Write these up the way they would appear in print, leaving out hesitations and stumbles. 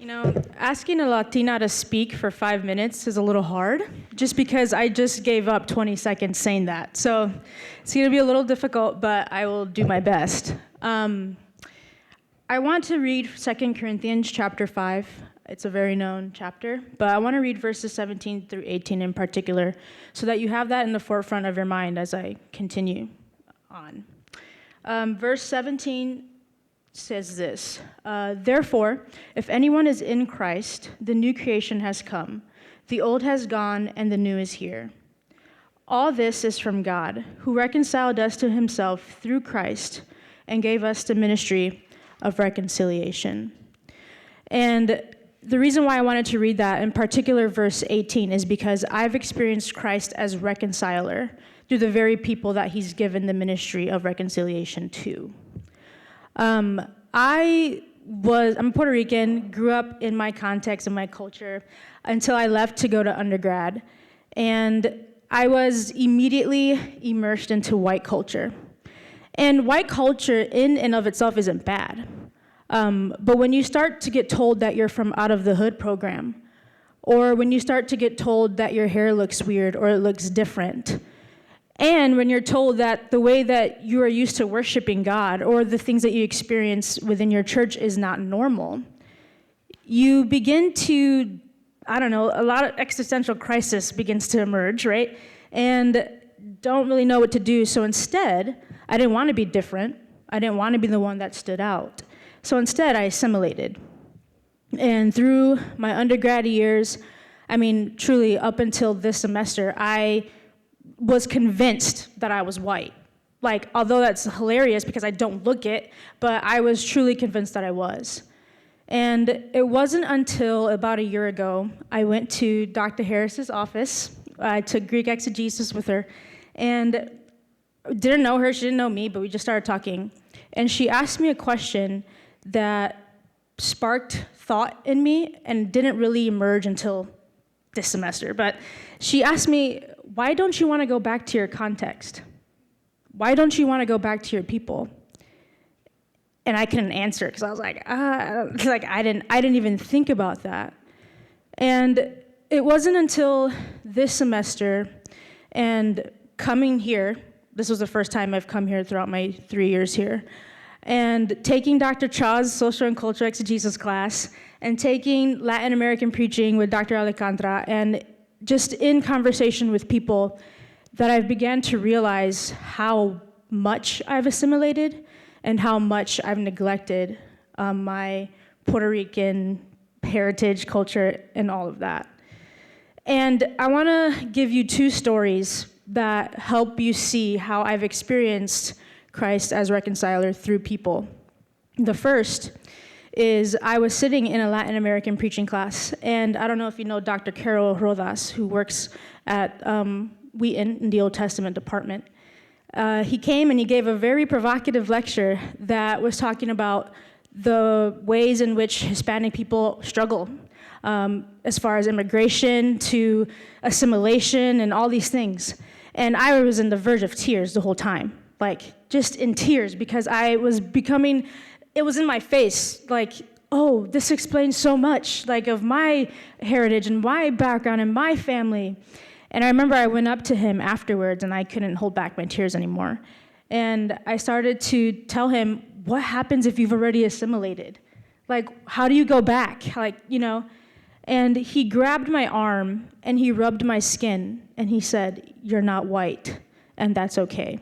You know, asking a Latina to speak for 5 minutes is a little hard, just because I just gave up 20 seconds saying that. So it's going to be a little difficult, but I will do my best. I want to read 2 Corinthians chapter 5. It's a very known chapter, but I want to read verses 17 through 18 in particular, so that you have that in the forefront of your mind as I continue on. Verse 17 says this, therefore, if anyone is in Christ, the new creation has come. The old has gone, and the new is here. All this is from God, who reconciled us to himself through Christ and gave us the ministry of reconciliation. And the reason why I wanted to read that, in particular verse 18, is because I've experienced Christ as reconciler through the very people that he's given the ministry of reconciliation to. I'm Puerto Rican, grew up in my context and my culture until I left to go to undergrad. And I was immediately immersed into white culture. And white culture in and of itself isn't bad. But when you start to get told that you're from out of the hood program, or when you start to get told that your hair looks weird or it looks different, and when you're told that the way that you are used to worshiping God or the things that you experience within your church is not normal, you begin to, a lot of existential crisis begins to emerge, right? And don't really know what to do. So instead, I didn't want to be different. I didn't want to be the one that stood out. So instead, I assimilated. And through my undergrad years, truly up until this semester, I was convinced that I was white. Although that's hilarious because I don't look it, but I was truly convinced that I was. And it wasn't until about a year ago, I went to Dr. Harris's office. I took Greek exegesis with her, and didn't know her, she didn't know me, but we just started talking. And she asked me a question that sparked thought in me and didn't really emerge until this semester. But she asked me, why don't you want to go back to your context? Why don't you want to go back to your people? And I couldn't answer because I was like, I didn't even think about that. And it wasn't until this semester and coming here, this was the first time I've come here throughout my 3 years here, and taking Dr. Cha's social and cultural exegesis class, and taking Latin American preaching with Dr. Alejandra, and just in conversation with people, that I've began to realize how much I've assimilated and how much I've neglected my Puerto Rican heritage, culture, and all of that. And I want to give you 2 stories that help you see how I've experienced Christ as reconciler through people. The first is I was sitting in a Latin American preaching class, and I don't know if you know Dr. Carol Rodas, who works at Wheaton in the Old Testament department. He came and he gave a very provocative lecture that was talking about the ways in which Hispanic people struggle, as far as immigration to assimilation and all these things. And I was on the verge of tears the whole time, just in tears, because I was becoming, it was in my face, oh, this explains so much, of my heritage and my background and my family. And I remember I went up to him afterwards, and I couldn't hold back my tears anymore. And I started to tell him, what happens if you've already assimilated? How do you go back? And he grabbed my arm, and he rubbed my skin, and he said, you're not white, and that's okay.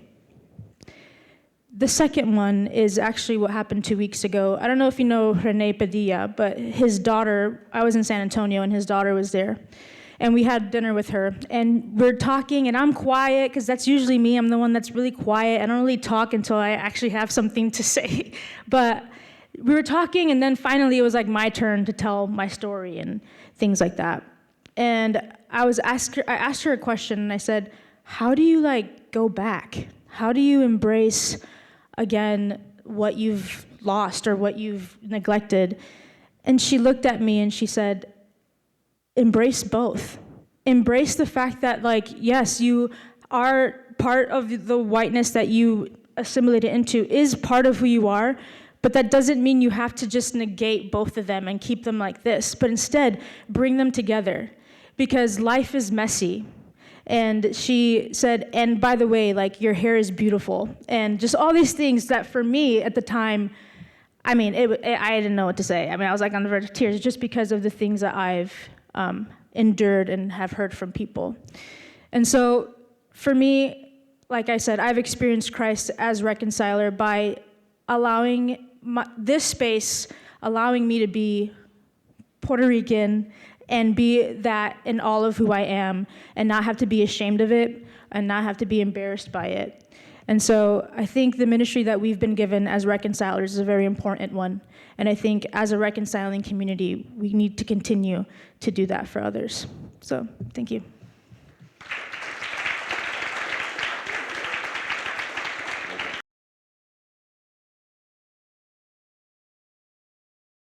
The second one is actually what happened 2 weeks ago. I don't know if you know Rene Padilla, but his daughter, I was in San Antonio, and his daughter was there. And we had dinner with her, and we're talking, and I'm quiet, because that's usually me. I'm the one that's really quiet. I don't really talk until I actually have something to say. But we were talking, and then finally it was my turn to tell my story and things like that. And I asked her a question, and I said, how do you go back? How do you embrace again what you've lost or what you've neglected? And she looked at me and she said, embrace both. Embrace the fact that yes, you are part of the whiteness that you assimilated into is part of who you are, But that doesn't mean you have to just negate both of them and keep them like this, but instead bring them together, because life is messy. And she said, and by the way, like, your hair is beautiful. And just all these things that for me at the time, I mean, I didn't know what to say. I mean, I was like on the verge of tears just because of the things that I've endured and have heard from people. And so for me, like I said, I've experienced Christ as reconciler by allowing this space, allowing me to be Puerto Rican and be that in all of who I am, and not have to be ashamed of it and not have to be embarrassed by it. And so I think the ministry that we've been given as reconcilers is a very important one. And I think as a reconciling community, we need to continue to do that for others. So thank you.